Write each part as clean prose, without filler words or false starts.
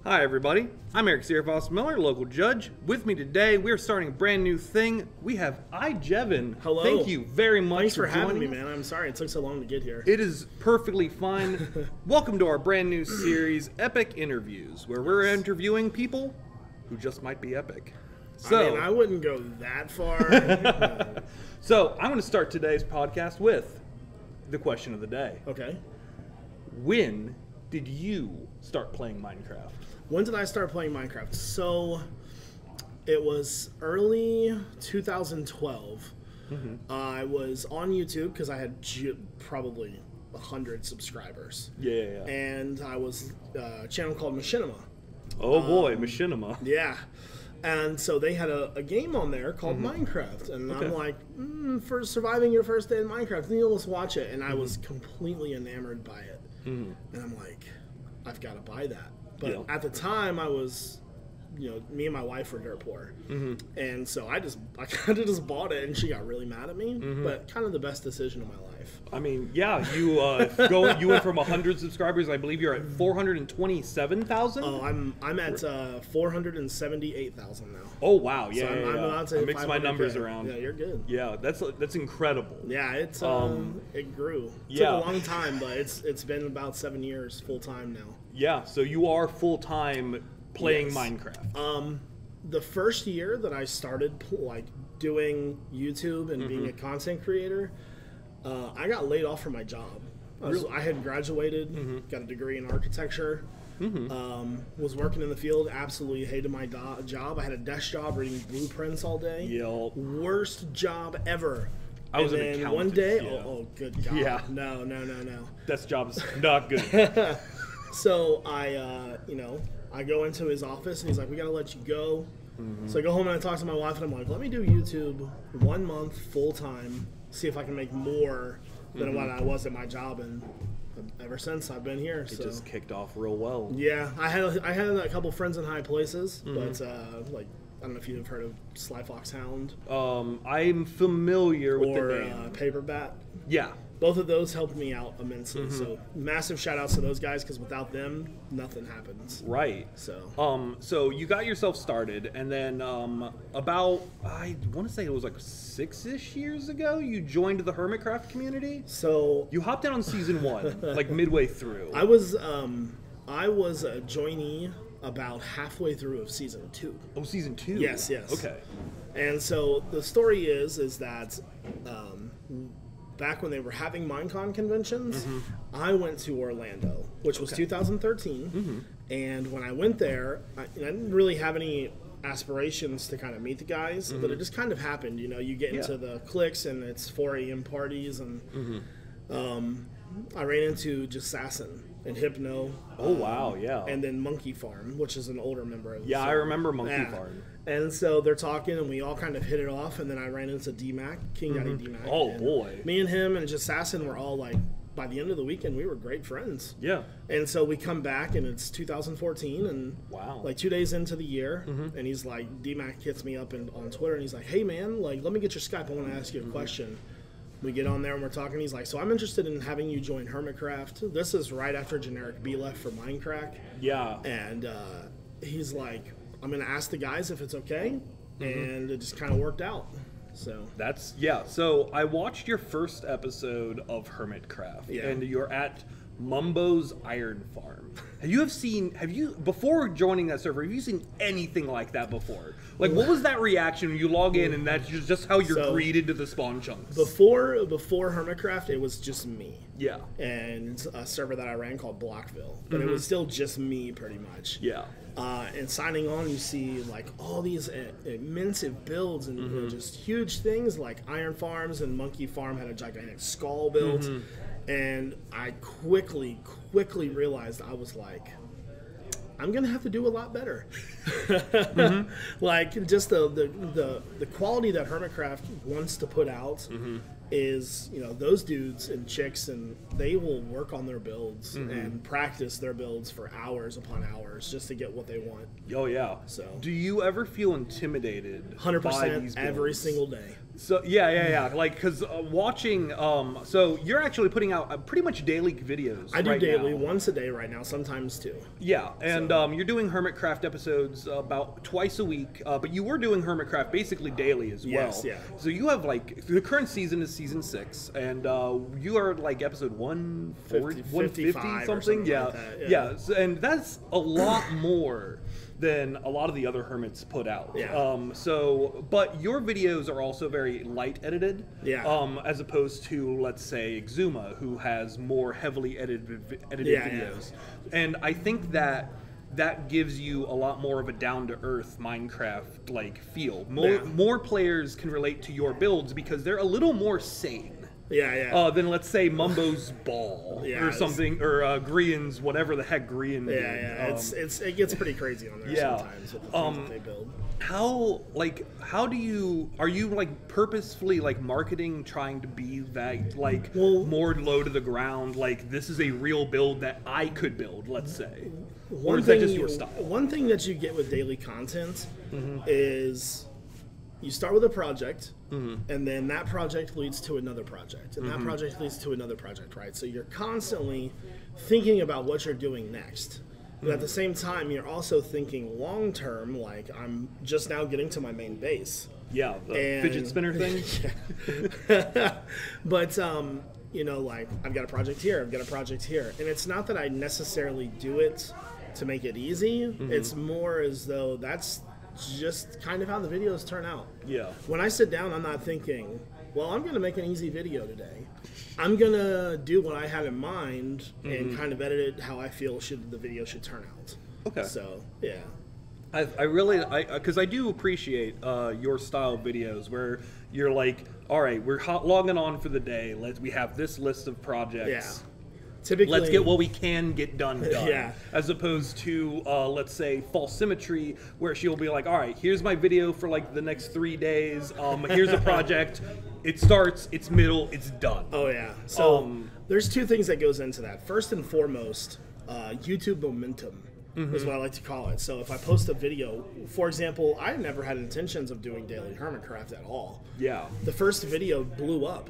Hi everybody, I'm Eric Sierfoss Miller, local judge. With me today, we're starting a brand new thing. We have iJevin. Hello. Thank you very much Thanks for having me, joining us. man. I'm sorry it took so long to get here. It is perfectly fine. Welcome to our brand new series, Epic Interviews, where we're interviewing people who just might be epic. I mean, I wouldn't go that far. So I'm going to start today's podcast with the question of the day. Okay. When did you start playing Minecraft? When did I start playing Minecraft? So, it was early 2012. I was on YouTube because I had probably 100 subscribers. Yeah. And I was a channel called Machinima. Oh boy, Machinima. Yeah. And so they had a game on there called Minecraft. And Okay. I'm like, for surviving your first day in Minecraft, then you'll just watch it. And I was completely enamored by it. And I'm like, I've got to buy that. But at the time, I was, me and my wife were dirt poor. And so I kind of just bought it, and she got really mad at me. But kind of the best decision of my life. I mean, yeah, you went from 100 subscribers. I believe you're at 427,000. Oh, I'm at 478,000 now. Oh wow, yeah, So I'm about to I hit mixed my 500K. numbers around. Yeah, you're good. Yeah, that's incredible. Yeah, it's it grew. It yeah. took a long time, but it's been about 7 years full time now. Yeah, so you are full time playing Yes. Minecraft. The first year that I started doing YouTube and being a content creator, I got laid off from my job. I had graduated, got a degree in architecture, was working in the field, absolutely hated my job. I had a desk job reading blueprints all day. Yep. Worst job ever. I was and an then accountant. one day, yeah. oh good God. Yeah. No. Desk job's not good. So I go into his office and he's like, we gotta let you go. So I go home and I talk to my wife and I'm like, let me do YouTube 1 month full time, see if I can make more than what I was at my job, and ever since I've been here. It So just kicked off real well. yeah, I had a couple friends in high places, but I don't know if you've heard of Sly Fox Hound I'm familiar with or the name. Paper Bat. Yeah. Both of those helped me out immensely. So massive shout outs to those guys, because without them, nothing happens. Right. So So you got yourself started, and then about, I want to say it was like 6-ish years ago, you joined the Hermitcraft community. So You hopped in on season 1, like midway through. I was a joinee about halfway through of season 2. Oh, season 2. Yes. Okay. And so the story is that back when they were having Minecon conventions, I went to Orlando, which was 2013. And when I went there, I didn't really have any aspirations to kind of meet the guys, but it just kind of happened. You get into the cliques and it's 4 a.m. parties, and I ran into Jassassin and Hypno. Oh, wow, yeah. And then Monkey Farm, which is an older member of the Yeah, I server. remember Monkey Farm. And so they're talking, and we all kind of hit it off. And then I ran into D-Mac, King Daddy D-Mac. Oh, and boy. Me and him and Assassin were all like, by the end of the weekend, we were great friends. Yeah. And so we come back, and it's 2014, and Wow. like 2 days into the year, and he's like, D-Mac hits me up on Twitter, and he's like, hey, man, like, let me get your Skype. I want to ask you a question. We get on there, and we're talking. He's like, so I'm interested in having you join Hermitcraft. This is right after Generic B left for Minecraft. Yeah. And he's like, I'm going to ask the guys if it's okay. And it just kind of worked out. So So I watched your first episode of Hermitcraft, Yeah. and you're at Mumbo's Iron Farm. Have you before joining that server, have you seen anything like that before? Like, what was that reaction when you log in and that's just how you're greeted to the spawn chunks? before Hermitcraft, it was just me. Yeah. And a server that I ran called Blockville. But it was still just me, pretty much. Yeah. And signing on, you see like all these immense builds and just huge things like Iron Farms, and Monkey Farm had a gigantic skull built. And I quickly realized I was like, I'm gonna have to do a lot better. Like just the quality that Hermitcraft wants to put out is, you know, those dudes and chicks, and they will work on their builds and practice their builds for hours upon hours just to get what they want. Oh yeah. So do you ever feel intimidated? 100% every single day. So yeah. Like, because watching, so you're actually putting out pretty much daily videos. I do right daily, now. once a day right now, sometimes two. Yeah, and you're doing Hermitcraft episodes about twice a week, but you were doing Hermitcraft basically daily as well. Yes, yeah. So you have like the current season is season 6, and you are like episode 140, 150 something. Yeah, like that, yeah. So, and that's a lot more than a lot of the other hermits put out. Yeah. But your videos are also very light edited. Yeah. As opposed to, let's say, Exuma, who has more heavily edited videos. And I think that gives you a lot more of a down-to-earth Minecraft like feel. More players can relate to your builds because they're a little more sane. Than, let's say, Mumbo's Ball or something, or Grian's whatever the heck Grian did. It gets pretty crazy on there sometimes with the things that they build. Are you like purposefully like marketing, trying to be that like more low to the ground, like this is a real build that I could build, let's say? Or is that just your style? One thing that you get with daily content is you start with a project, and then that project leads to another project, and that project leads to another project, right? So you're constantly thinking about what you're doing next. But at the same time, you're also thinking long term, like I'm just now getting to my main base. Yeah, the fidget spinner thing. But, you know, like I've got a project here, I've got a project here. And it's not that I necessarily do it to make it easy. It's more as though that's just kind of how the videos turn out. Yeah. When I sit down, I'm not thinking, well, I'm going to make an easy video today. I'm going to do what I had in mind and kind of edit it how I feel the video should turn out. Okay. So, yeah. I really, because I do appreciate your style of videos where you're like, all right, we're logging on for the day. We have this list of projects. Yeah. Typically, let's get what we can get done. Yeah. As opposed to, let's say, False Symmetry, where she'll be like, all right, here's my video for like the next 3 days. Here's a project. It starts, it's middle, it's done. Oh, yeah. So there's two things that goes into that. First and foremost, YouTube momentum is what I like to call it. So if I post a video, for example, I never had intentions of doing daily Hermitcraft at all. Yeah. The first video blew up.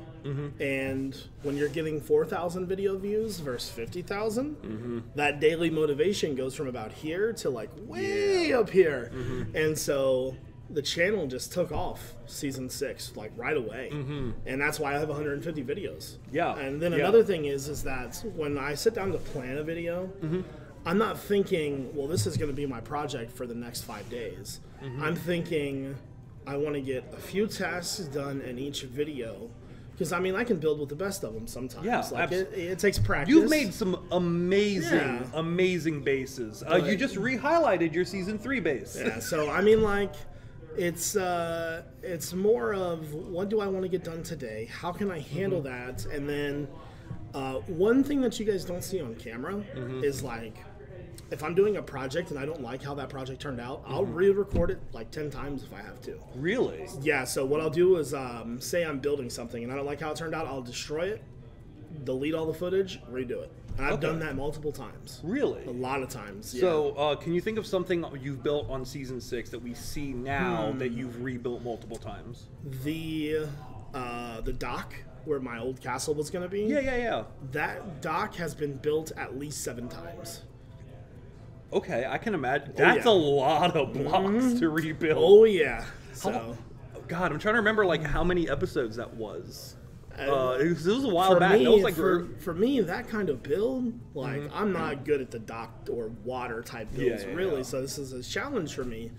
And when you're getting 4,000 video views versus 50,000, that daily motivation goes from about here to like way up here. And so the channel just took off season 6 like right away. And that's why I have 150 videos. Yeah. And then another thing is that when I sit down to plan a video, I'm not thinking, well, this is going to be my project for the next 5 days. I'm thinking I want to get a few tasks done in each video. Because, I mean, I can build with the best of them sometimes. Yeah, like it takes practice. You've made some amazing, amazing bases. You just re-highlighted your Season 3 base. Yeah, so, I mean, like, it's more of what do I want to get done today? How can I handle that? And then one thing that you guys don't see on camera is, like, if I'm doing a project and I don't like how that project turned out, I'll re-record it like 10 times if I have to. Really? Yeah, so what I'll do is, say I'm building something and I don't like how it turned out, I'll destroy it, delete all the footage, redo it. And I've done that multiple times. Really? A lot of times, yeah. So, can you think of something you've built on Season 6 that we see now that you've rebuilt multiple times? The dock where my old castle was going to be. Yeah. That dock has been built at least 7 times. Okay, I can imagine. That's a lot of blocks to rebuild. Oh, yeah. So, God, I'm trying to remember like how many episodes that was. It was a while back. Me, that was like for me, that kind of build, like I'm not good at the dock or water type builds, really. So this is a challenge for me.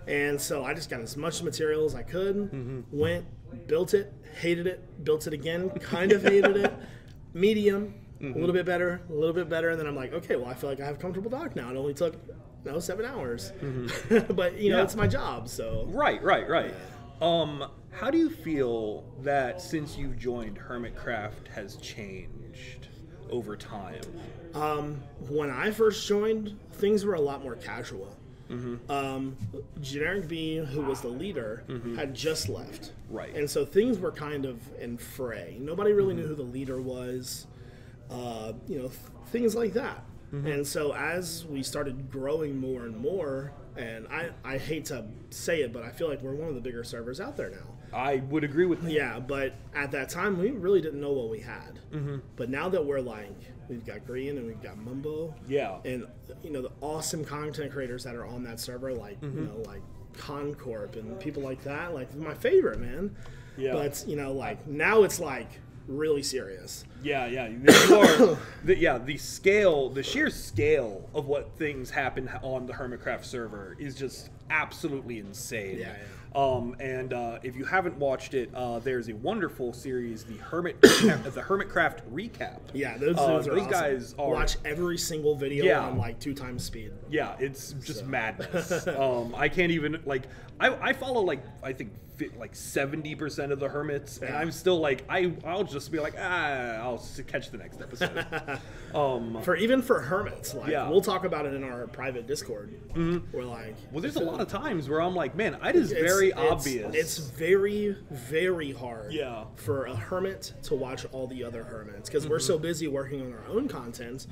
And so I just got as much material as I could, went, built it, hated it, built it again, kind of hated it, medium, a little bit better, and then I'm like, okay, well, I feel like I have a comfortable dock now. It only took 7 hours, but you know, it's my job, so. Right. How do you feel that since you've joined, Hermitcraft has changed over time? When I first joined, things were a lot more casual. Generic B, who was the leader, had just left. Right. And so things were kind of in fray. Nobody really knew who the leader was, things like that. And so as we started growing more and more, and I hate to say it, but I feel like we're one of the bigger servers out there now. I would agree with that. Yeah, but at that time, we really didn't know what we had. But now that we're like, we've got Green and we've got Mumbo. Yeah. And, the awesome content creators that are on that server, like, like Concorp and people like that, like, my favorite, man. Yeah. But, now it's like really serious. Yeah. You are, the sheer scale of what things happen on the Hermitcraft server is just absolutely insane. Yeah. And if you haven't watched it, there's a wonderful series, the Hermitcraft Recap. Yeah, those awesome. Guys are watch every single video on like 2 times speed. Yeah, it's just madness. I can't even I follow I think 70% of the hermits, and I'm still like I'll just be like I'll catch the next episode. For hermits, we'll talk about it in our private Discord. We're like, there's a lot of times where I'm like, man, it is very obvious. It's very, very hard Yeah. for a hermit to watch all the other hermits because we're so busy working on our own content.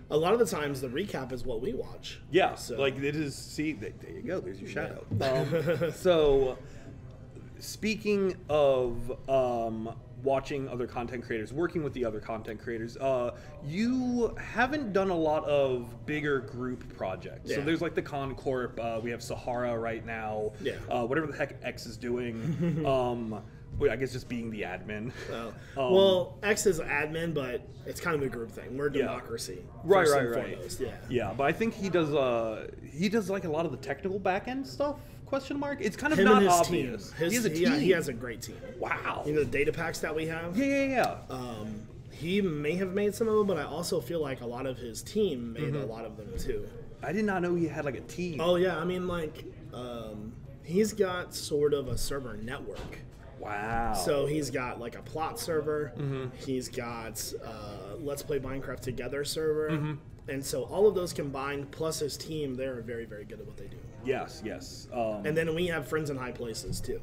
A lot of the times the recap is what we watch. Yeah, so. It is. See, there you go. There's your shout out. So, speaking of watching other content creators, working with the other content creators, you haven't done a lot of bigger group projects. Yeah. So there's like the Concorp, we have Sahara right now, whatever the heck X is doing. I guess just being the admin. Well, X is admin, but it's kind of a group thing. We're a democracy. Right. Foremost. Yeah, but I think he does like a lot of the technical back end stuff. Question mark. It's kind of Him not and his obvious. Team. He has a team. Yeah, he has a great team. Wow. The data packs that we have. Yeah. He may have made some of them, but I also feel like a lot of his team made a lot of them too. I did not know he had like a team. Oh yeah, I mean he's got sort of a server network. Wow. So he's got like a plot server. He's got Let's Play Minecraft Together server. And so all of those combined, plus his team, they're very, very good at what they do. Yes. And then we have friends in high places too.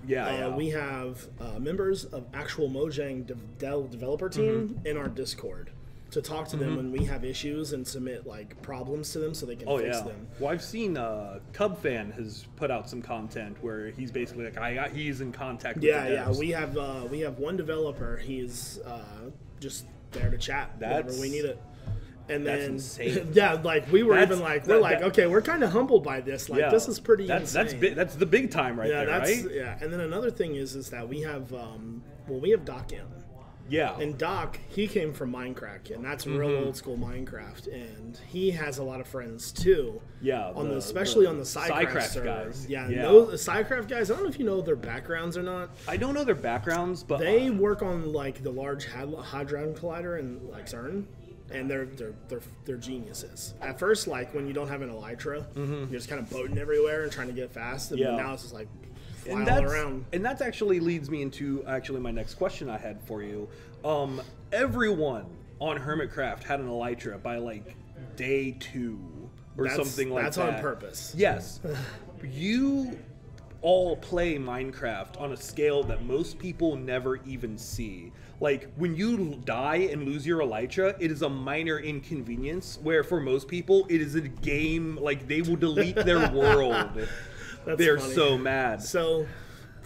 Yeah. We have members of actual Mojang developer team in our Discord to talk to them when we have issues and submit like problems to them so they can fix them. Well, I've seen Cubfan has put out some content where he's basically like he's in contact with the devs. We have one developer. He's just there to chat whenever we need it. And that's then, insane. we were okay, we're kind of humbled by this. This is pretty insane. That's the big time right there, right? Yeah, and then another thing is that we have, we have Doc in. Yeah. And Doc, he came from Minecraft, and that's real old school Minecraft, and he has a lot of friends too. Yeah. Especially on the SciCraft guys. Yeah. Those SciCraft guys. I don't know if you know their backgrounds or not. I don't know their backgrounds, but they work on like the Large Hadron Collider and like CERN. And they're geniuses. At first, like when you don't have an elytra, you're just kind of boating everywhere and trying to get fast. And now it's just like fly all around. And that actually leads me into my next question I had for you. Everyone on Hermitcraft had an elytra by like day 2 or something like that. That's on purpose. Yes, you all play Minecraft on a scale that most people never even see. Like, when you die and lose your elytra, it is a minor inconvenience, where for most people, it is a game, like, they will delete their world. They're funny. So mad. So,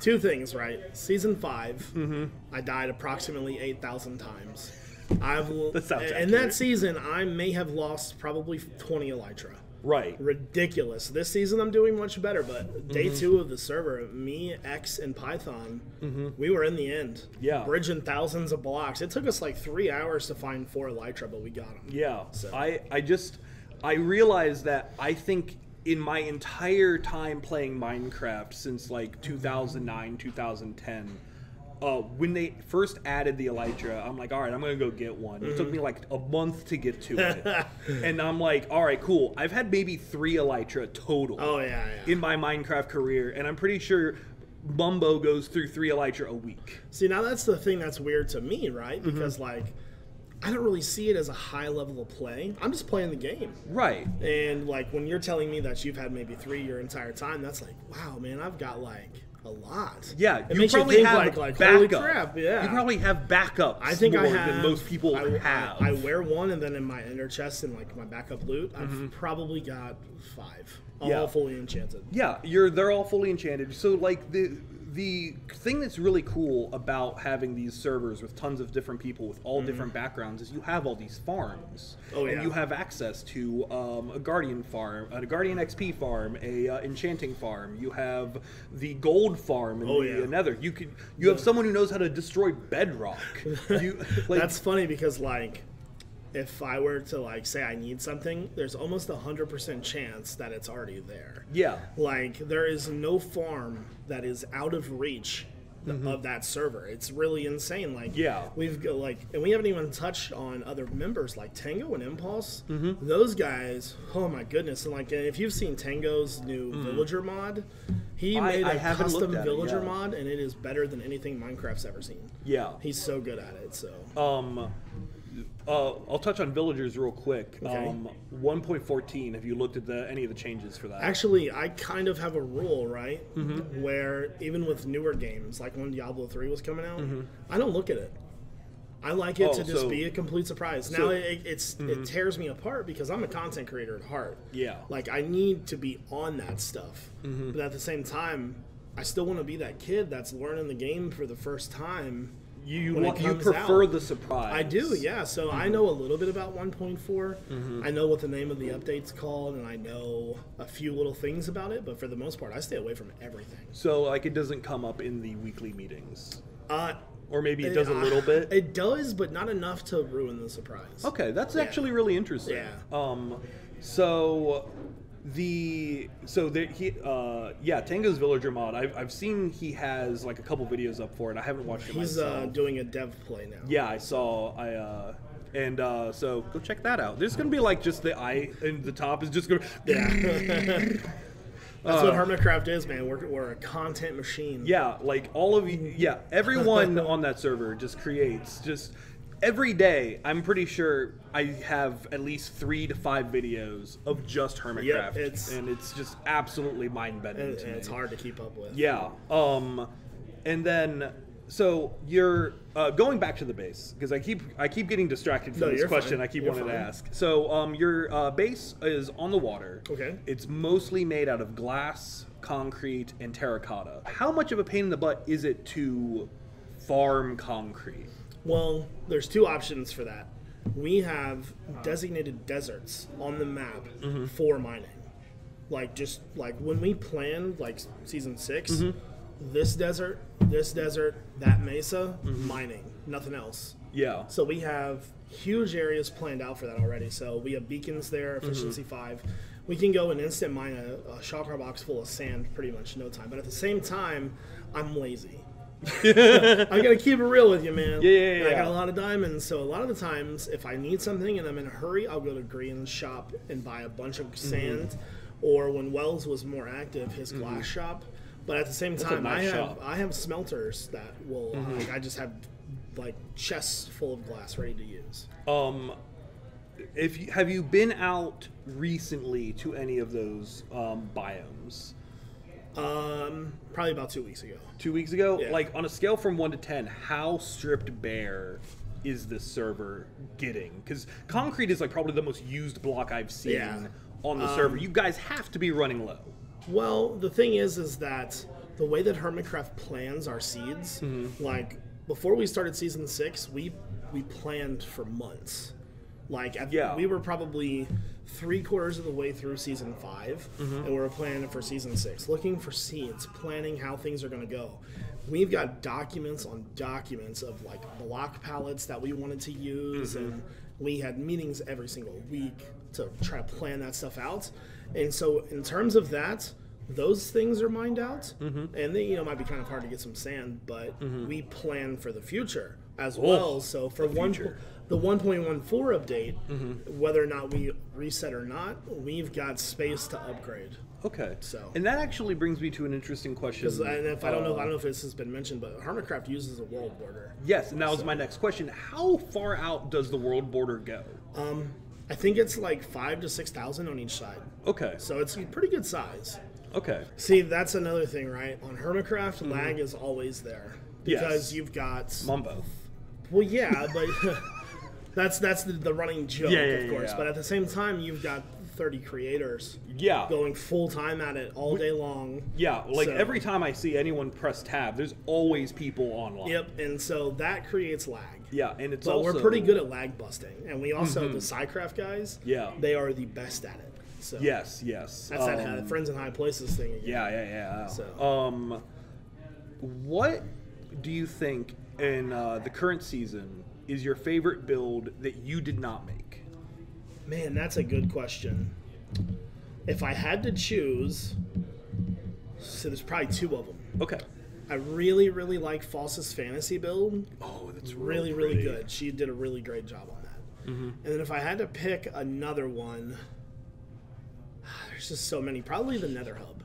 2 things, right? Season 5, I died approximately 8,000 times. That sounds accurate. In that season, I may have lost probably 20 elytra. Right. Ridiculous. This season I'm doing much better, but day 2 of the server, me, X, and Python, we were in the end. Yeah. Bridging thousands of blocks. It took us like 3 hours to find 4 elytra, but we got them. Yeah. So. I realized that I think in my entire time playing Minecraft since like 2009, 2010, when they first added the elytra, I'm like, all right, I'm going to go get one. It took me like a month to get to it. And I'm like, all right, cool. I've had maybe 3 elytra total in my Minecraft career. And I'm pretty sure Mumbo goes through 3 elytra a week. See, now that's the thing that's weird to me, right? Because like, I don't really see it as a high level of play. I'm just playing the game. Right. And like when you're telling me that you've had maybe 3 your entire time, that's like, wow, man, I've got like a lot. Yeah, it you makes probably you think have like backup. holy crap, yeah. You probably have backups. I think more I have than most people have. I wear one, and then in my inner chest and like my backup loot, I've probably got 5, all fully enchanted. Yeah, they're all fully enchanted. So like the thing that's really cool about having these servers with tons of different people with all different backgrounds is you have all these farms. Oh, yeah. And you have access to a Guardian farm, a Guardian XP farm, a Enchanting farm. You have the Gold farm and the Nether. You have someone who knows how to destroy bedrock. That's funny because like if I were to like say I need something, there's almost 100% chance that it's already there. Yeah. Like there is no farm that is out of reach of that server. It's really insane. Like we've got like, and we haven't even touched on other members like Tango and Impulse. Those guys, oh my goodness! And like if you've seen Tango's new Villager mod, he made a custom Villager mod, and it is better than anything Minecraft's ever seen. Yeah, he's so good at it. So I'll touch on villagers real quick. Okay. 1.14, have you looked at any of the changes for that? Actually, I kind of have a rule, right? Where even with newer games, like when Diablo 3 was coming out, I don't look at it. I like it to just be a complete surprise. Now, it tears me apart because I'm a content creator at heart. Yeah. Like, I need to be on that stuff. But at the same time, I still want to be that kid that's learning the game for the first time. You prefer the surprise. I do, yeah. So I know a little bit about 1.4. I know what the name of the update's called, and I know a few little things about it. But for the most part, I stay away from everything. So, like, it doesn't come up in the weekly meetings? Or maybe it does a little bit? It does, but not enough to ruin the surprise. Okay, that's actually really interesting. Tango's Villager mod. I've seen he has like a couple videos up for it. I haven't watched it myself. He's doing a dev play now. Yeah, I saw. So go check that out. There's gonna be like just the eye and the top is just gonna. Yeah. That's what Hermitcraft is, man. We're a content machine. Yeah, like all of you. Yeah, everyone on that server just creates every day. I'm pretty sure I have at least 3 to 5 videos of just Hermitcraft, and it's just absolutely mind-bending. And it's hard to keep up with. Yeah. And then so you're going back to the base because I keep getting distracted from this question. I keep wanting to ask. So your base is on the water. Okay. It's mostly made out of glass, concrete, and terracotta. How much of a pain in the butt is it to farm concrete? Well, there's 2 options for that. We have designated deserts on the map for mining. Like just like when we planned like season 6, this desert, that mesa, mining, nothing else. Yeah. So we have huge areas planned out for that already. So we have beacons there, efficiency 5. We can go and instant mine a shulker box full of sand pretty much in no time. But at the same time, I'm lazy. I gotta keep it real with you, man. Yeah. I got a lot of diamonds, so a lot of the times, if I need something and I'm in a hurry, I'll go to Green's shop and buy a bunch of sand. Or when Wells was more active, his glass shop. But at the same time, I have smelters that will. Like, I just have like chests full of glass ready to use. Have you been out recently to any of those biomes? Probably about 2 weeks ago. 2 weeks ago? Yeah. Like, on a scale from 1 to 10, how stripped bare is this server getting? Because concrete is, like, probably the most used block I've seen on the server. You guys have to be running low. Well, the thing is that the way that Hermitcraft plans our seeds, like, before we started Season 6, we planned for months. Like, we were probably 3/4 of the way through Season 5, and we were planning for Season 6, looking for seeds, planning how things are going to go. We've got documents on documents of, like, block palettes that we wanted to use, and we had meetings every single week to try to plan that stuff out. And so in terms of that, those things are mined out, and they might be kind of hard to get some sand, but we plan for the future as well. So for the the 1.14 update, whether or not we reset or not, we've got space to upgrade. Okay. So, and that actually brings me to an interesting question. And if I don't know if this has been mentioned, but Hermitcraft uses a world border. Yes, and that was my next question. How far out does the world border go? I think it's like 5,000 to 6,000 on each side. Okay. So it's a pretty good size. Okay. See, that's another thing, right? On Hermitcraft, lag is always there because Yes. you've got Mumbo. Well, yeah, but that's the running joke, of course. Yeah. But at the same time, you've got 30 creators Yeah. going full time at it all day long. Yeah, like So- every time I see anyone press tab, there's always people online. Yep, and so that creates lag. Yeah, and it's But also... we're pretty good at lag busting, and we also the SciCraft guys. Yeah. they are the best at it. So Yes. that's that friends in high places thing again. Yeah. So. What do you think in the current season is your favorite build that you did not make? Man, that's a good question. If I had to choose, so there's probably two of them. Okay. I really, really like False's fantasy build. Oh, that's Really, really good. She did a really great job on that. And then if I had to pick another one, there's just so many. Probably the Nether Hub.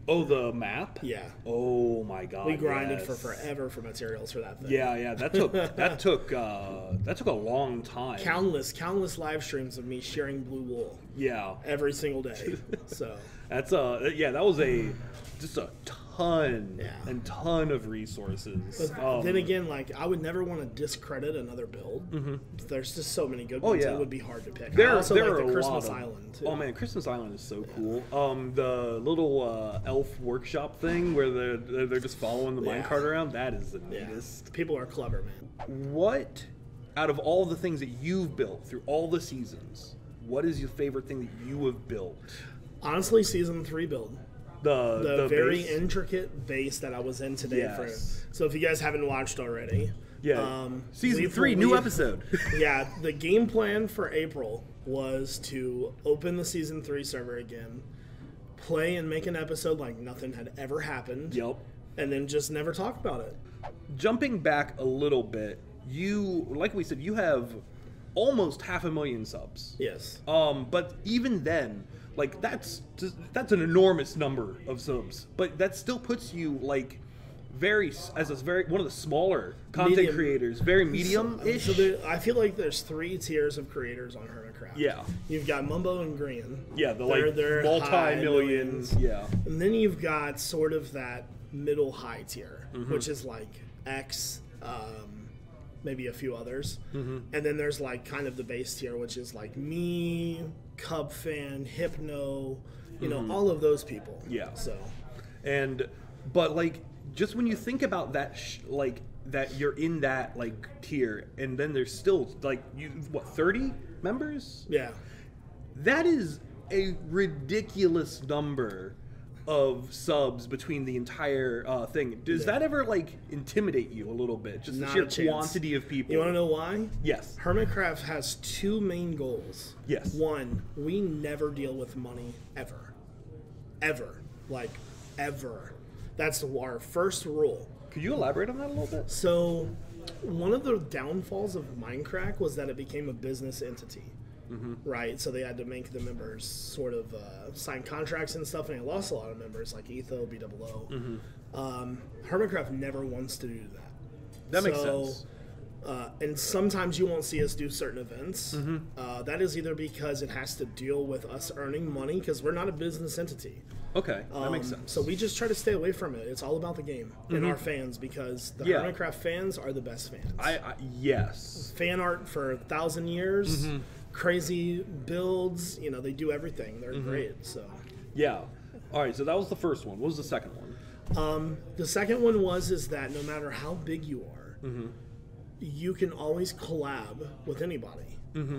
Oh, the map? Yeah. Oh my god. We grinded yes. for forever for materials for that thing. Yeah, that took a long time. Countless live streams of me sharing blue wool Yeah. every single day. So That was just a ton Yeah. and ton of resources. but then again, like I would never want to discredit another build. There's just so many good ones. yeah. It would be hard to pick. There I also are like a the Christmas lot of, Island too. Oh man, Christmas Island is so cool. The little elf workshop thing where they're just following the minecart around. That is the neatest. People are clever, man. What, out of all the things that you've built through all the seasons, what is your favorite thing that you have built? Honestly, season 3 build. The very base? intricate base that I was in today. Yes. So if you guys haven't watched already, Season 3, new episode. Yeah, the game plan for April was to open the season 3 server again, play and make an episode like nothing had ever happened. Yep. And then just never talk about it. Jumping back a little bit, like we said, you have almost 500,000 subs. Yes. But even then, like that's an enormous number of subs. But that still puts you like one of the smaller content Medium. creators, very medium-ish. So I feel like there's 3 tiers of creators on Hermitcraft. Yeah. You've got Mumbo and Green. Yeah, They're multi-millions. high millions. Yeah. And then you've got sort of that middle high tier, Mm-hmm. which is like X, maybe a few others. Mm-hmm. And then there's like kind of the base tier, which is like me, Cub Fan, Hypno, you know, all of those people. Yeah. So. But like, just when you think about that, that you're in that like tier, and then there's still like 30 members? Yeah. That is a ridiculous number of subs between the entire thing. Does that ever like intimidate you a little bit? Just Not the sheer a chance. quantity of people. You want to know why? Yes. Hermitcraft has 2 main goals. Yes. One, we never deal with money ever. Ever. Like, ever. That's our first rule. Could you elaborate on that a little bit? So, one of the downfalls of Minecraft was that it became a business entity. Right? So they had to make the members sort of sign contracts and stuff, and they lost a lot of members, like Etho, BOO. Hermitcraft never wants to do that. That makes sense. And sometimes you won't see us do certain events. That is either because it has to deal with us earning money, because we're not a business entity. Okay, that makes sense. So we just try to stay away from it. It's all about the game and our fans, because the Hermitcraft fans are the best fans. Yes. Fan art for 1,000 years, crazy builds. You know, they do everything. They're great. So Yeah. All right. So that was the first one. What was the second one? the second one is that no matter how big you are, you can always collab with anybody.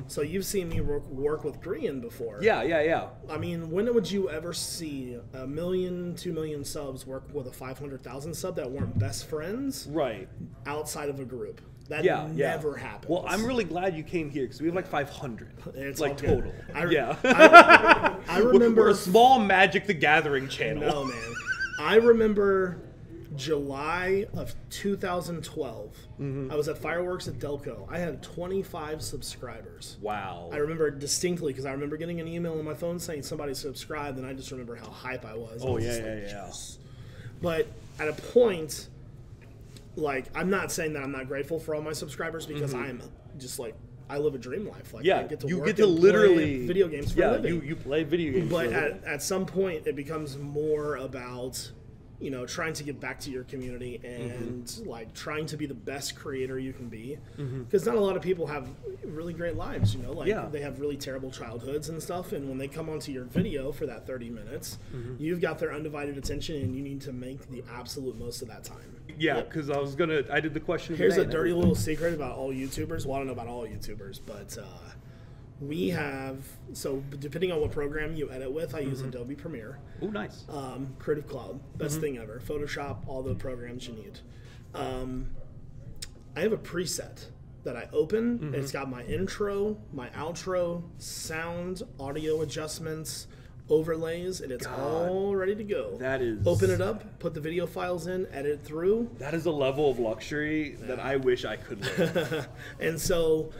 So you've seen me work with Grian before. Yeah. I mean, when would you ever see 1 million, 2 million subs work with a 500,000 sub that weren't best friends? Right. Outside of a group. That Yeah. never happens. Well, I'm really glad you came here because we have like 500. It's like all good. total. I We're remember a small Magic the Gathering channel. No, man. I remember July of 2012. I was at Fireworks at Delco. I had 25 subscribers. Wow. I remember it distinctly because I remember getting an email on my phone saying somebody subscribed, and I just remember how hype I was. Oh, I was yeah, just like, yeah. yes. But at a point, like, I'm not saying that I'm not grateful for all my subscribers because I'm just like, I live a dream life. Like, I get to work and literally play video games for a living. you play video games. But at some point, it becomes more about, you know, trying to give back to your community and like trying to be the best creator you can be. Because not a lot of people have really great lives, you know, like they have really terrible childhoods and stuff. And when they come onto your video for that 30 minutes, you've got their undivided attention and you need to make the absolute most of that time. Yeah, because I did the question. Here's a dirty little secret about all YouTubers. Well, I don't know about all YouTubers, but we have, so depending on what program you edit with, I use Adobe Premiere. Oh, nice. Creative Cloud, best thing ever. Photoshop, all the programs you need. I have a preset that I open. It's got my intro, my outro, sound, audio adjustments, overlays, and it's all ready to go. That is... Open it up, put the video files in, edit through. That is a level of luxury that I wish I could live. And so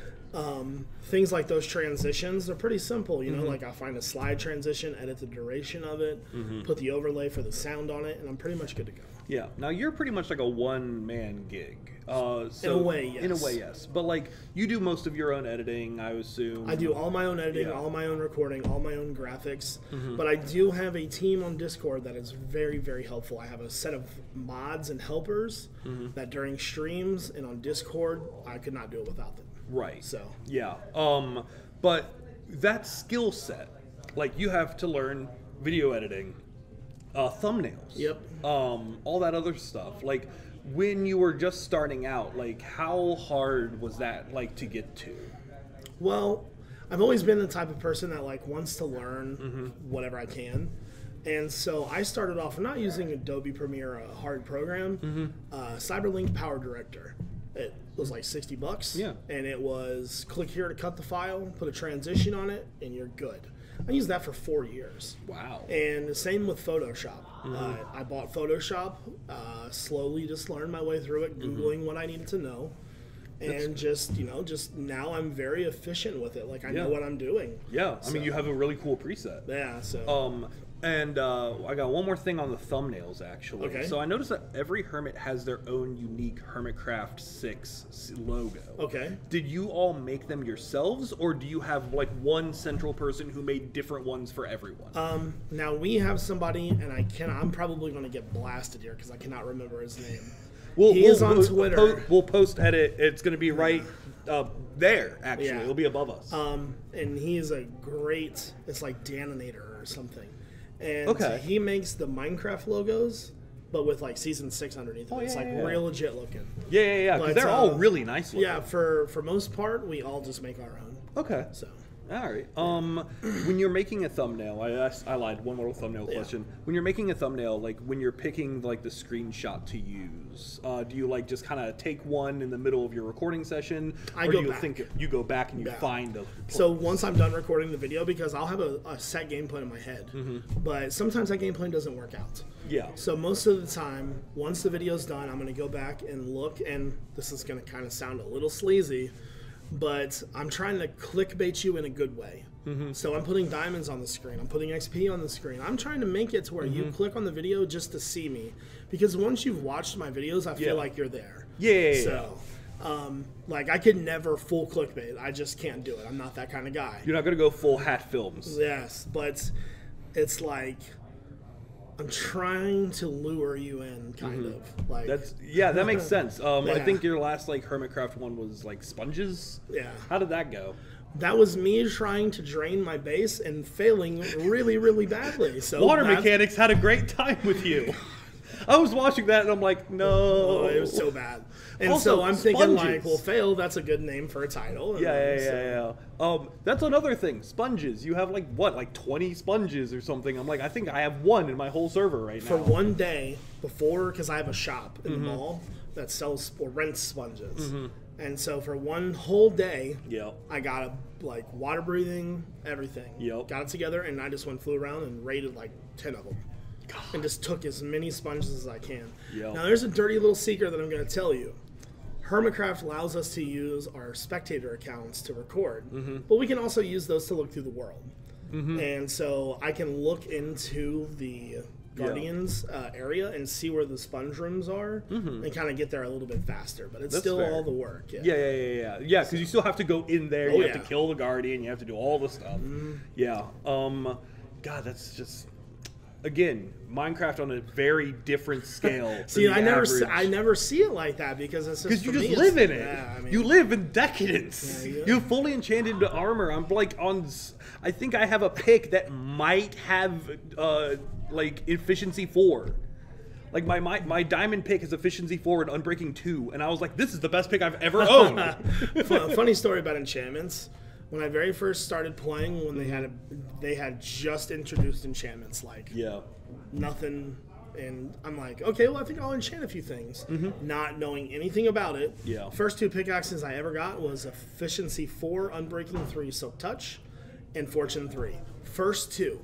things like those transitions are pretty simple. You know, like I'll find a slide transition, edit the duration of it, put the overlay for the sound on it, and I'm pretty much good to go. Yeah. Now, you're pretty much like a one-man gig. So, in a way, yes. In a way, yes. But, like, you do most of your own editing, I assume. I do all my own editing, all my own recording, all my own graphics. But I do have a team on Discord that is very, very helpful. I have a set of mods and helpers that during streams and on Discord, I could not do it without them. Right. So. Yeah. But that skill set, like, you have to learn video editing, thumbnails. Yep. All that other stuff. Like, when you were just starting out, like, how hard was that, like, to get to? Well, I've always been the type of person that, like, wants to learn whatever I can. And so I started off not using Adobe Premiere, a hard program, Cyberlink Power Director. It was like $60. Yeah. And it was click here to cut the file, put a transition on it, and you're good. I used that for 4 years. Wow. And the same with Photoshop. I bought Photoshop, slowly just learned my way through it, Googling what I needed to know. And just, you know, just now I'm very efficient with it. Like, I know what I'm doing. Yeah. I mean, you have a really cool preset. Yeah, so. And I got one more thing on the thumbnails, actually. Okay. So I noticed that every Hermit has their own unique Hermitcraft 6 logo. Okay. Did you all make them yourselves, or do you have, like, one central person who made different ones for everyone? Now, we have somebody, and I'm probably going to get blasted here because I cannot remember his name. He is on Twitter. We'll post edit. It's going to be right there, actually. Yeah. It'll be above us. And he is a great, it's like Dnator or something. And he makes the Minecraft logos, but with like season 6 underneath it. It's like real legit looking. Yeah. Because they're all really nice looking. Yeah, for most part, we all just make our own. Okay. So. All right. When you're making a thumbnail, I lied. One more thumbnail question. When you're making a thumbnail, like when you're picking like the screenshot to use, do you like just kind of take one in the middle of your recording session, or do you think you go back and you find a? So once I'm done recording the video, because I'll have a set game plan in my head, but sometimes that game plan doesn't work out. Yeah. So most of the time, once the video's done, I'm going to go back and look, and this is going to kind of sound a little sleazy, but I'm trying to clickbait you in a good way. So I'm putting diamonds on the screen. I'm putting XP on the screen. I'm trying to make it to where you click on the video just to see me. Because once you've watched my videos, I feel like you're there. So, like, I could never full clickbait. I just can't do it. I'm not that kind of guy. You're not going to go full hat films. Yes, but it's like, I'm trying to lure you in, kind of. Like, that makes sense. I think your last like Hermitcraft one was like sponges. Yeah. How did that go? That was me trying to drain my base and failing really, really badly. So Water Mechanics had a great time with you. I was watching that and I'm like, no. Oh, it was so bad. And also, so I'm thinking like, well, fail, that's a good name for a title. And yeah. That's another thing. Sponges. You have like what, like 20 sponges or something. I'm like, I think I have one in my whole server right now. For one day before, because I have a shop in the mall that sells or rents sponges. And so for one whole day, I got a like water breathing, everything. Got it together, and I just flew around and raided like 10 of them. and just took as many sponges as I can. Yep. Now, there's a dirty little secret that I'm going to tell you. Hermitcraft allows us to use our spectator accounts to record, but we can also use those to look through the world. And so I can look into the Guardians area and see where the sponge rooms are and kind of get there a little bit faster, but it's still all the work. Yeah, because you still have to go in there, you have to kill the Guardian, you have to do all the stuff. God, that's just, again, Minecraft on a very different scale. See, I never see it like that because it's just because you just live in it. Yeah, I mean, you live in decadence. Yeah. You have fully enchanted armor. I'm like on. I think I have a pick that might have like efficiency 4. Like my diamond pick is efficiency 4 and unbreaking 2, and I was like, this is the best pick I've ever owned. Funny story about enchantments. When I very first started playing, when they had just introduced enchantments, like nothing, and I'm like, okay, well, I think I'll enchant a few things, not knowing anything about it. First 2 pickaxes I ever got was efficiency 4, unbreaking 3, silk touch, and fortune 3. First 2,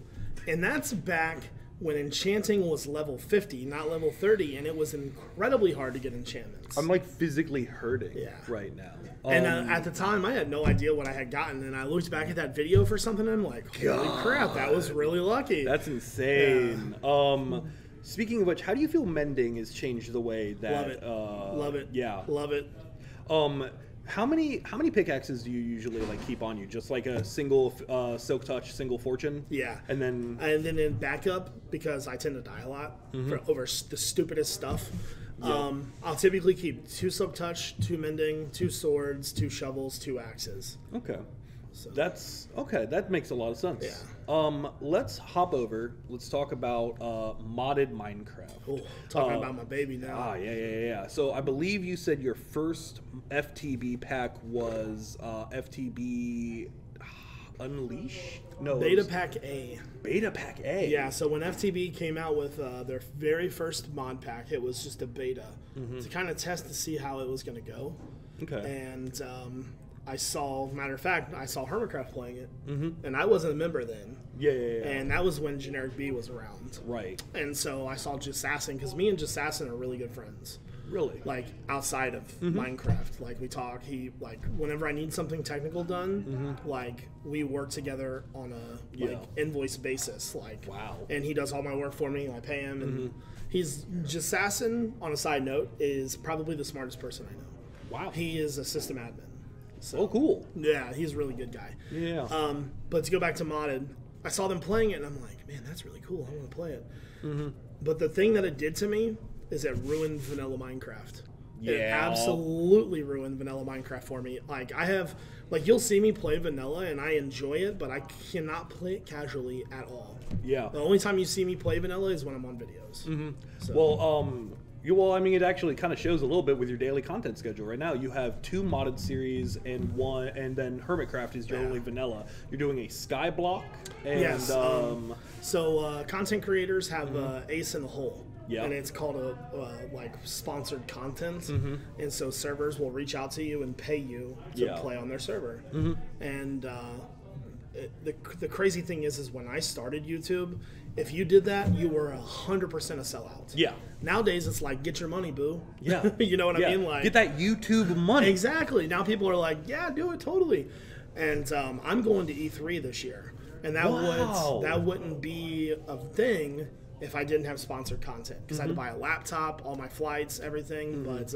and that's back when enchanting was level 50, not level 30, and it was incredibly hard to get enchantments. I'm like physically hurting right now. And at the time, I had no idea what I had gotten, and I looked back at that video for something, and I'm like, holy crap, that was really lucky. That's insane. Speaking of which, how do you feel mending has changed the way that... Love it. Yeah. Love it. How many pickaxes do you usually like keep on you? Just like a single silk touch, single fortune? Yeah. And then in backup, because I tend to die a lot over the stupidest stuff. I'll typically keep 2 silk touch, 2 mending, 2 swords, 2 shovels, 2 axes. Okay. So. That's okay. That makes a lot of sense. Yeah. Let's hop over. Let's talk about modded Minecraft. Oh, talking about my baby now. Yeah. So I believe you said your first FTB pack was FTB Unleash? No. Beta Pack A. Beta Pack A. Yeah, so when FTB came out with their very first mod pack, it was just a beta to kind of test to see how it was going to go. Okay. And I saw Hermitcraft playing it, and I wasn't a member then. Yeah. And that was when Generic B was around. Right. And so I saw Jassassin, because me and Jassassin are really good friends. Really? Like, outside of Minecraft. Like, we talk, whenever I need something technical done, like, we work together on a, invoice basis. Like, wow. And he does all my work for me, and I pay him, and Jassassin, on a side note, is probably the smartest person I know. Wow. He is a system admin. So, cool. Yeah, he's a really good guy. Yeah. But to go back to modded, I saw them playing it, and I'm like, man, that's really cool. I want to play it. But the thing that it did to me is it ruined vanilla Minecraft. Yeah. It absolutely ruined vanilla Minecraft for me. Like, you'll see me play vanilla, and I enjoy it, but I cannot play it casually at all. Yeah. The only time you see me play vanilla is when I'm on videos. So. Well, I mean, it actually kind of shows a little bit with your daily content schedule. Right now, you have 2 modded series and then Hermitcraft is your only vanilla. You're doing a skyblock. And, yes. So content creators have Ace in the Hole. Yeah. And it's called like sponsored content. And so servers will reach out to you and pay you to play on their server. And the crazy thing is when I started YouTube, if you did that, you were 100% a sellout. Yeah. Nowadays, it's like, get your money, boo. Yeah. You know what I mean? Like, get that YouTube money. Exactly. Now people are like, yeah, do it totally. And I'm going to E3 this year, and that wouldn't be a thing if I didn't have sponsored content, because I had to buy a laptop, all my flights, everything. But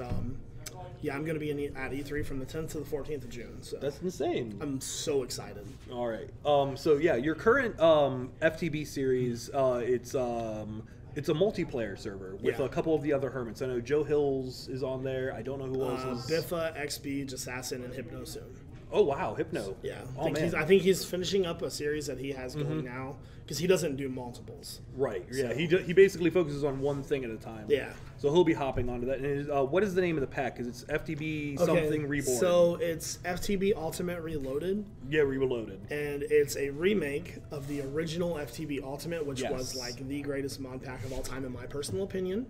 yeah, I'm going to be at E3 from the 10th to the 14th of June. So that's insane. I'm so excited. All right. So yeah, your current FTB series, it's a multiplayer server with a couple of the other hermits. I know Joe Hills is on there. I don't know who else is. Biffa, XB, Jassassin, and Hypno soon. Oh wow, Hypno. Yeah. Man. I think he's finishing up a series that he has going now, because he doesn't do multiples. Right. So. Yeah. He basically focuses on one thing at a time. Yeah. So he'll be hopping onto that. And what is the name of the pack? Because it's FTB something Reborn. So it's FTB Ultimate Reloaded. Yeah, Reloaded. And it's a remake of the original FTB Ultimate, which was like the greatest mod pack of all time in my personal opinion.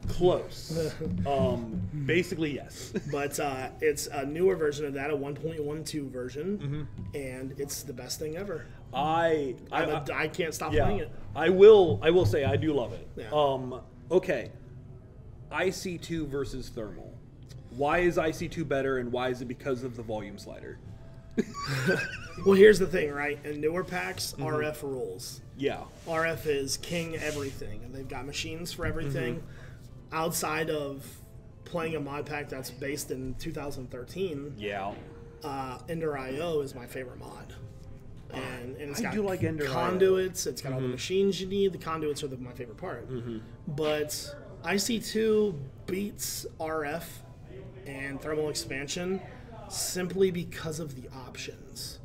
Close. Basically, yes. But it's a newer version of that, a 1.12 version, and it's the best thing ever. I can't stop playing it. I will say I do love it. Yeah. Okay. IC2 versus thermal. Why is IC2 better, and why is it because of the volume slider? Well, here's the thing, right? In newer packs, RF rules. Yeah. RF is king everything, and they've got machines for everything. Outside of playing a mod pack that's based in 2013, Ender.io is my favorite mod. And it's got like conduits, it's got all the machines you need. The conduits are my favorite part. But IC2 beats RF and thermal expansion simply because of the options.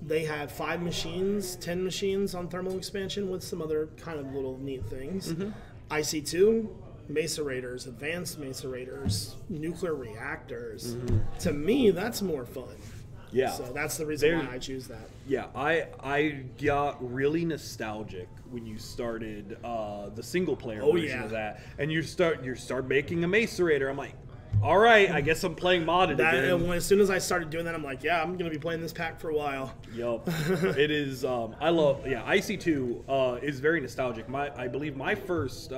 They have 5 machines, 10 machines on thermal expansion with some other kind of little neat things. IC2, Macerators, advanced Macerators, nuclear reactors. To me, that's more fun. Yeah. So that's the reason why I choose that. Yeah, I got really nostalgic when you started the single player version of that, and you start making a Macerator. I'm like, all right, I guess I'm playing modded again. As soon as I started doing that, I'm like, yeah, I'm gonna be playing this pack for a while. Yup. It is. I love. Yeah, IC2 is very nostalgic. I believe my first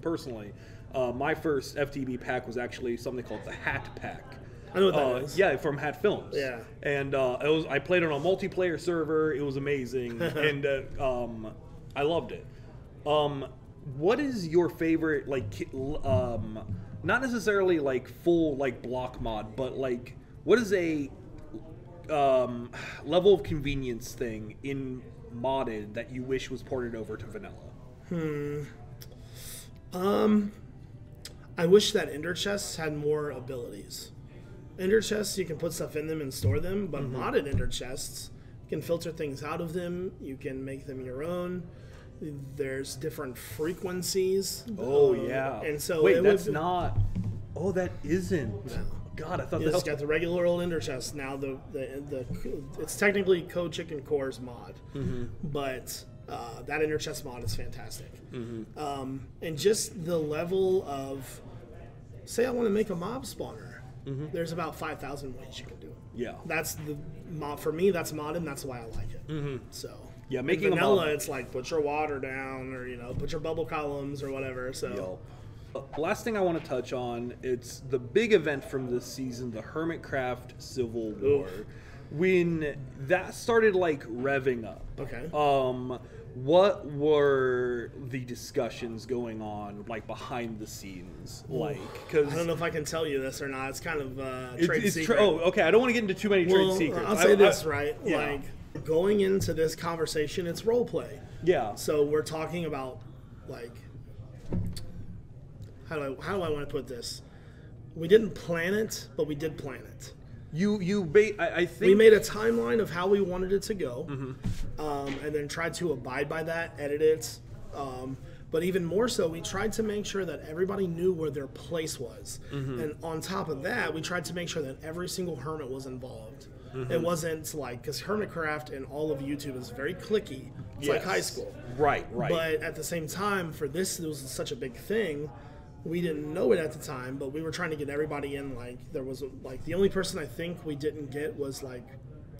personally, my first FTB pack was actually something called the Hat Pack. I know what that is. Yeah, from Hat Films. Yeah. And I played it on a multiplayer server. It was amazing, and I loved it. What is your favorite, like, not necessarily like full like block mod, but like what is a level of convenience thing in modded that you wish was ported over to vanilla? I wish that ender chests had more abilities. Ender chests, you can put stuff in them and store them, but modded ender chests, you can filter things out of them, you can make them your own. There's different frequencies. Oh yeah. And so wait, that's not. Oh, that isn't. No. God, I thought it's got the regular old ender chest. Now the it's technically Code Chicken Core's mod, but that ender chest mod is fantastic. And just the level of, say, I want to make a mob spawner. There's about 5,000 ways you can do it. Yeah. That's the mod for me. That's modded. And that's why I like it. So. Yeah, making vanilla, it's like put your water down, or put your bubble columns or whatever. So, last thing I want to touch on, it's the big event from this season, the Hermitcraft Civil War. When that started like revving up, what were the discussions going on like behind the scenes like? Because I don't know if I can tell you this or not. It's kind of trade secret. Okay. I don't want to get into too many trade secrets. I'll say this, right? Yeah. Like, going into this conversation, it's role play. Yeah. So we're talking about, like, how do I want to put this? We didn't plan it, but we did plan it. I think we made a timeline of how we wanted it to go, and then tried to abide by that, edit it. But even more so, we tried to make sure that everybody knew where their place was. And on top of that, we tried to make sure that every single hermit was involved. It wasn't like, because Hermitcraft and all of YouTube is very cliquey. It's like high school. Right. But at the same time, for this, it was such a big thing. We didn't know it at the time, but we were trying to get everybody in. Like, there was, like, the only person I think we didn't get was, like,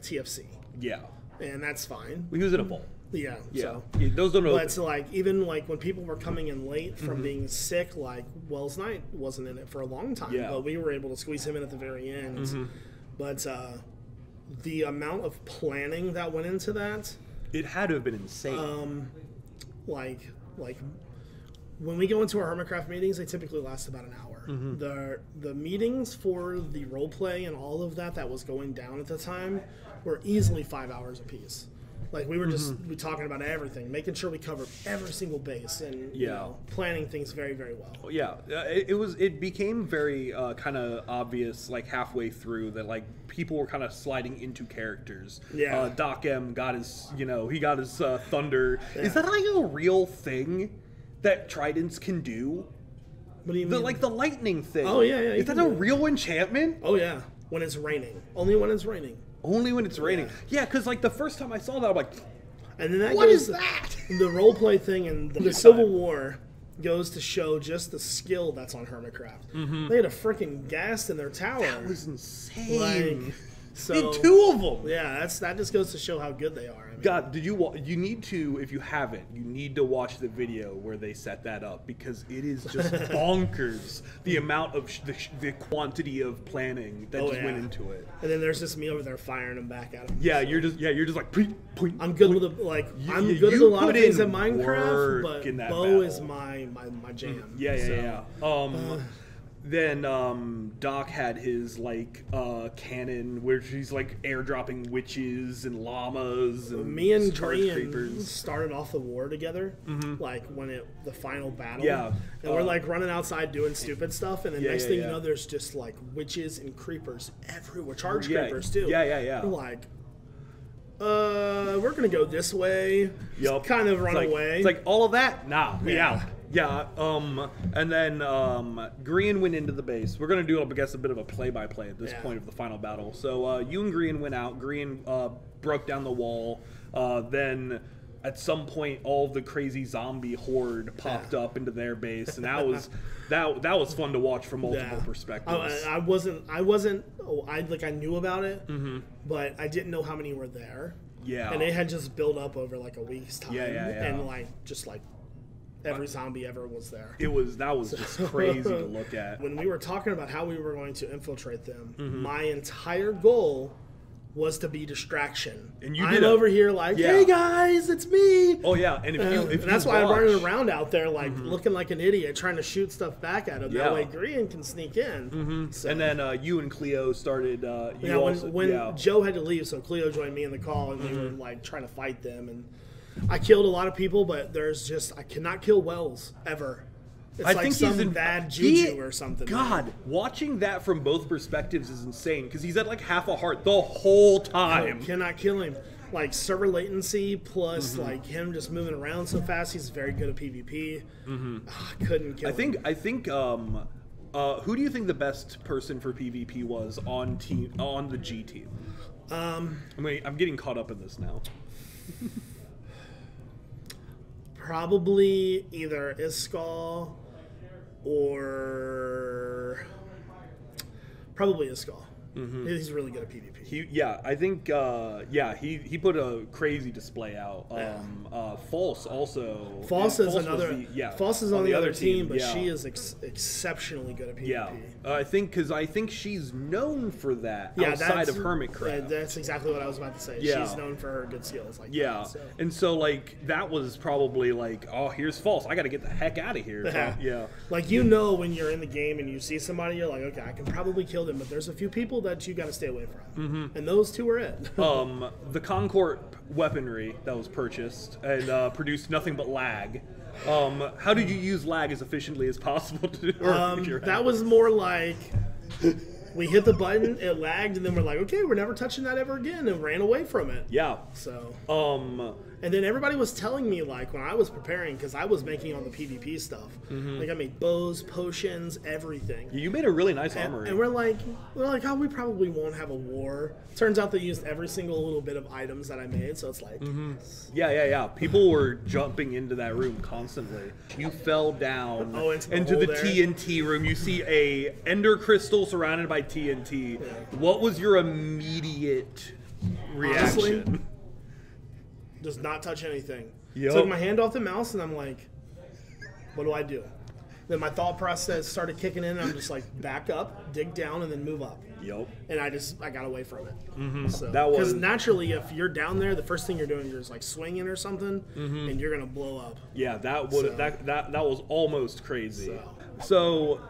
TFC. Yeah. And that's fine. We was in a bowl. Yeah. So. Those don't know. But so, like, even like when people were coming in late from being sick, like Wells Knight wasn't in it for a long time, but we were able to squeeze him in at the very end. But the amount of planning that went into that, it had to have been insane. Like when we go into our Hermitcraft meetings, they typically last about an hour. The meetings for the role play and all of that was going down at the time were easily 5 hours apiece. Like, we were just talking about everything, making sure we covered every single base, and planning things very, very well. Yeah, it became very kind of obvious, like halfway through, that like people were kind of sliding into characters. Yeah, Doc M got his, he got his thunder. Yeah. Is that like a real thing that tridents can do? What do you mean? Like the lightning thing. Oh yeah. Is that a real enchantment? Oh yeah, when it's raining. Only when it's raining. Only when it's raining. Yeah, because like the first time I saw that, I'm like, and then what is that? The role play thing in the Civil War, goes to show just the skill that's on Hermitcraft. They had a freaking ghast in their tower. That was insane. Like, so, two of them. Yeah, that just goes to show how good they are. I mean, God, you need to, if you haven't, you need to watch the video where they set that up, because it is just bonkers the amount of the quantity of planning that went into it. And then there's just me over there firing them back at them. Yeah, you're just like I'm good with I'm good at a lot of things in Minecraft, but bow is my jam. Yeah. Then Doc had his cannon where she's like airdropping witches and llamas and me and charge Grian started off the war together, like when the final battle. Yeah, and we're like running outside doing stupid stuff, and the next thing you know, there's just like witches and creepers everywhere, charge creepers too. Yeah. We're like, we're gonna go this way. Yep. Kind of run away. It's like all of that. Nah, we out. Yeah, and then Grian went into the base. We're going to do, I guess, a bit of a play-by-play at this point of the final battle. So you and Grian went out. Grian broke down the wall. Then at some point, all of the crazy zombie horde popped up into their base, and that was fun to watch from multiple perspectives. I knew about it, but I didn't know how many were there. Yeah, and they had just built up over like a week's time. And just every zombie ever was there. That was just crazy to look at. When we were talking about how we were going to infiltrate them, my entire goal was to be distraction. And I'm over here like, hey guys, it's me. Oh yeah, and if that's why I'm running around out there looking like an idiot, trying to shoot stuff back at him. That way, Grian can sneak in. So. And then you and Cleo started. When Joe had to leave, so Cleo joined me in the call, and we were trying to fight them and. I killed a lot of people, but I cannot kill Wells ever. It's think some bad juju or something. God, watching that from both perspectives is insane, because he's at like half a heart the whole time. I cannot kill him. Like server latency plus him just moving around so fast. He's very good at PvP. I couldn't kill him. I think. Who do you think the best person for PvP was on the G team? I'm getting caught up in this now. Probably either Iskall or probably Iskall. He's really good at PvP. I think he put a crazy display out. False also. False is another. False is on the other team, but she is exceptionally good at PvP. Yeah, I think she's known for that outside of Hermitcraft. That's exactly what I was about to say. Yeah. She's known for her good skills. And so that was probably oh, here's False. I got to get the heck out of here. So, when you're in the game and you see somebody, you're like, okay, I can probably kill them, but there's a few people that you got to stay away from, and those two are it. The Concord weaponry that was purchased and produced nothing but lag. How did you use lag as efficiently as possible? That was more like we hit the button, it lagged, and then we're like, okay, we're never touching that ever again, and ran away from it. Yeah. So. And then everybody was telling me, when I was preparing, because I was making all the PvP stuff. I made bows, potions, everything. You made a really nice armory. And we're like, oh, we probably won't have a war. Turns out they used every single little bit of items that I made, so it's like... Yeah. People were jumping into that room constantly. You fell down into the TNT room. You see a ender crystal surrounded by TNT. Yeah. What was your immediate reaction? Honestly, does not touch anything. Took my hand off the mouse and I'm like, what do I do? Then my thought process started kicking in and I'm just like, back up, dig down, and then move up. And I got away from it. So, because naturally, if you're down there, the first thing you're doing is swinging or something, and you're gonna blow up. Yeah, that was almost crazy. So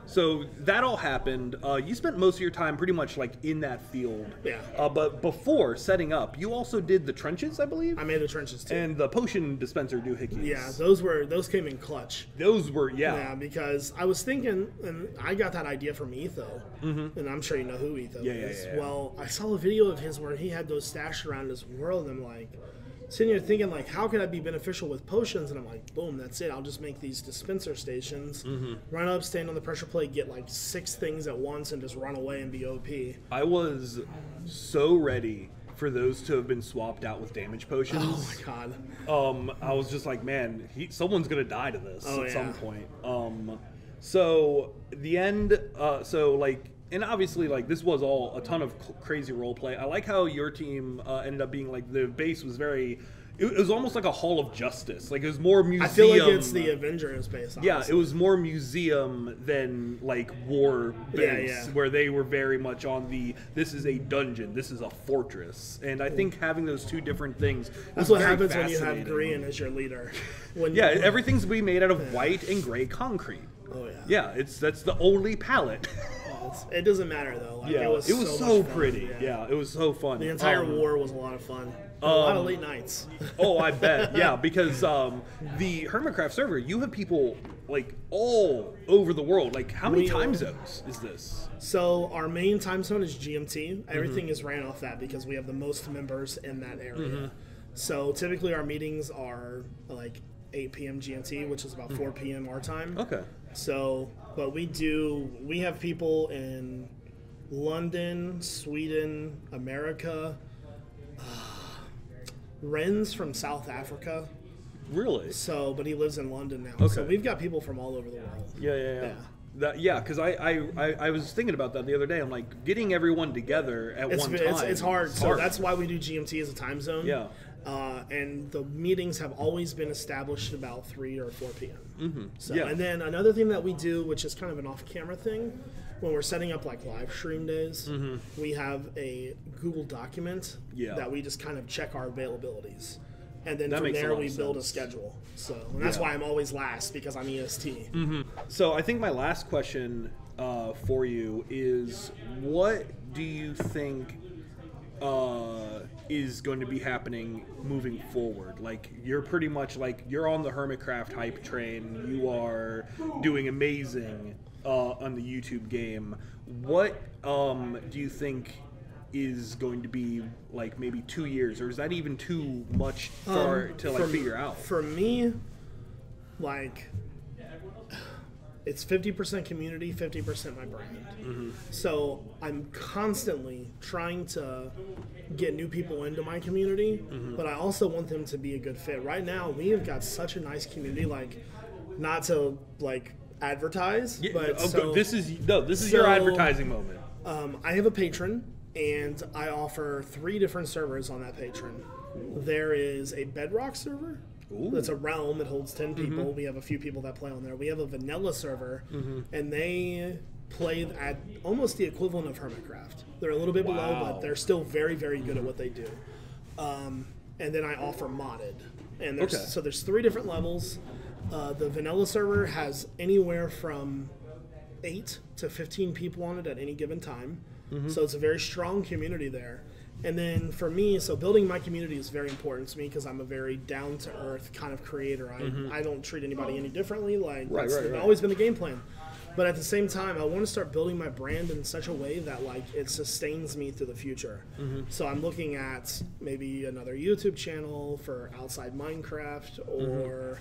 that all happened. You spent most of your time pretty much in that field. Yeah. But before setting up, you also did the trenches, I believe. I made the trenches too. And the potion dispenser doohickeys. Yeah, those came in clutch. Those were Yeah, because I was thinking, and I got that idea from Etho, and I'm sure you know who Etho is. Yeah. Well, I saw a video of his where he had those stashed around his world, and I'm like, sitting here thinking, how could I be beneficial with potions? And I'm like, boom, that's it. I'll just make these dispenser stations, run up, stand on the pressure plate, get 6 things at once, and just run away and be OP. I was so ready for those to have been swapped out with damage potions. Oh my god. I was just like, man, someone's gonna die to this at some point. So the end. So like, and obviously like this was all a ton of crazy role play. I like how your team ended up being like the base was very. It was almost like a Hall of Justice. Like it was more museum. I feel like it's the Avengers base. Honestly. Yeah, it was more museum than like war base, where they were very much on the. This is a dungeon. This is a fortress, and I think having those two different things. That's what happens when you have Grian as your leader. Everything's be made out of white and gray concrete. Oh yeah. Yeah, that's the only palette. It doesn't matter though. Like, it was so pretty. Yeah, it was so fun. The entire war was a lot of fun. A lot of late nights. Oh, I bet. Yeah, because the Hermitcraft server, you have people like all over the world. Like, how many time zones is this? So our main time zone is GMT. Everything is ran off that because we have the most members in that area. So typically our meetings are like 8 p.m. GMT, which is about 4 p.m. our time. Okay. So, but we have people in London, Sweden, America. Ren's from South Africa. Really? So, but he lives in London now. Okay. So we've got people from all over the world. Yeah. Because I was thinking about that the other day. I'm like, getting everyone together at one time. It's hard. So that's why we do GMT as a time zone. Yeah. And the meetings have always been established about 3 or 4 p.m. So, yeah. And then another thing that we do, which is kind of an off-camera thing, when we're setting up like live stream days, we have a Google document that we just kind of check our availabilities. And then from there we build a schedule. So and that's why I'm always last, because I'm EST. So I think my last question for you is, what do you think is going to be happening moving forward? Like, you're pretty much like, you're on the Hermitcraft hype train. You are doing amazing on the YouTube game. What do you think is going to be like maybe 2 years, or is that even too much to figure out? For me, like, it's 50% community, 50% my brand. So I'm constantly trying to get new people into my community, but I also want them to be a good fit. Right now, we have got such a nice community. Like, not to like advertise, but this is your advertising moment. I have a patron, and I offer 3 different servers on that patron. There is a Bedrock server. That's a realm. It holds 10 people. We have a few people that play on there. We have a vanilla server, and they play at almost the equivalent of Hermitcraft. They're a little bit below, but they're still very, very good at what they do. And then I offer modded. And so there's 3 different levels. The vanilla server has anywhere from 8 to 15 people on it at any given time. So it's a very strong community there. And then for me, so building my community is very important to me, because I'm a very down-to-earth kind of creator. I don't treat anybody any differently. Like, that's always been the game plan. But at the same time, I want to start building my brand in such a way that like it sustains me through the future. So I'm looking at maybe another YouTube channel for outside Minecraft, or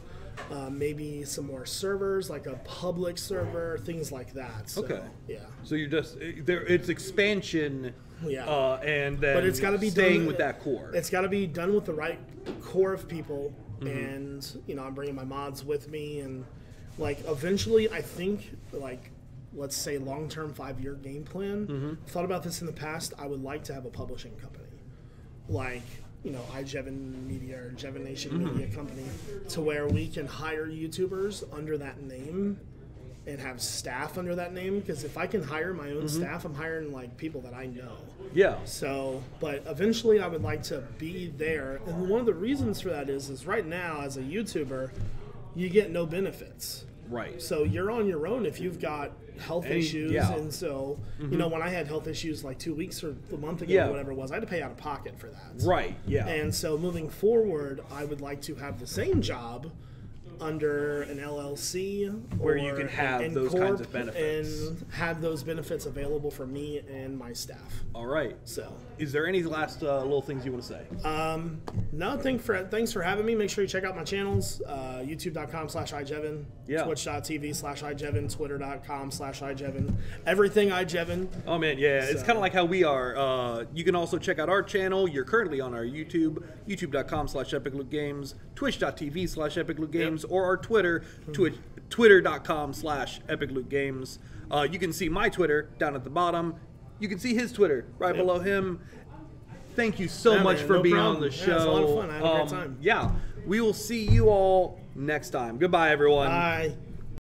maybe some more servers, like a public server, things like that. So, yeah. So you're just it's expansion. Yeah. And then but it's got to be staying done with that core. It's got to be done with the right core of people, and I'm bringing my mods with me, and like eventually, I think like, let's say long-term 5-year game plan. Thought about this in the past. I would like to have a publishing company, like iJevin Media or Jevin Nation Media Company, to where we can hire YouTubers under that name and have staff under that name, because if I can hire my own staff, I'm hiring like people that I know. Yeah. So, but eventually I would like to be there, and one of the reasons for that is right now as a YouTuber, you get no benefits. Right. So you're on your own if you've got health issues, and so when I had health issues like 2 weeks or a month ago or whatever it was, I had to pay out of pocket for that. Right. Yeah. And so moving forward, I would like to have the same job, under an LLC where you can have those kinds of benefits and have those benefits available for me and my staff. All right. So, is there any last little things you want to say? No, thanks for having me. Make sure you check out my channels, youtube.com/iJevin, twitch.tv/iJevin, twitter.com/iJevin, everything iJevin. Oh man, yeah, it's kind of like how we are. You can also check out our channel. You're currently on our YouTube, youtube.com/epiclootgames, twitch.tv/epiclootgames, or our Twitter, twitter.com/epiclootgames. You can see my Twitter down at the bottom. You can see his Twitter right below him. Thank you so much for being on the show. Yeah, it was a lot of fun. I had a great time. Yeah, we will see you all next time. Goodbye, everyone. Bye.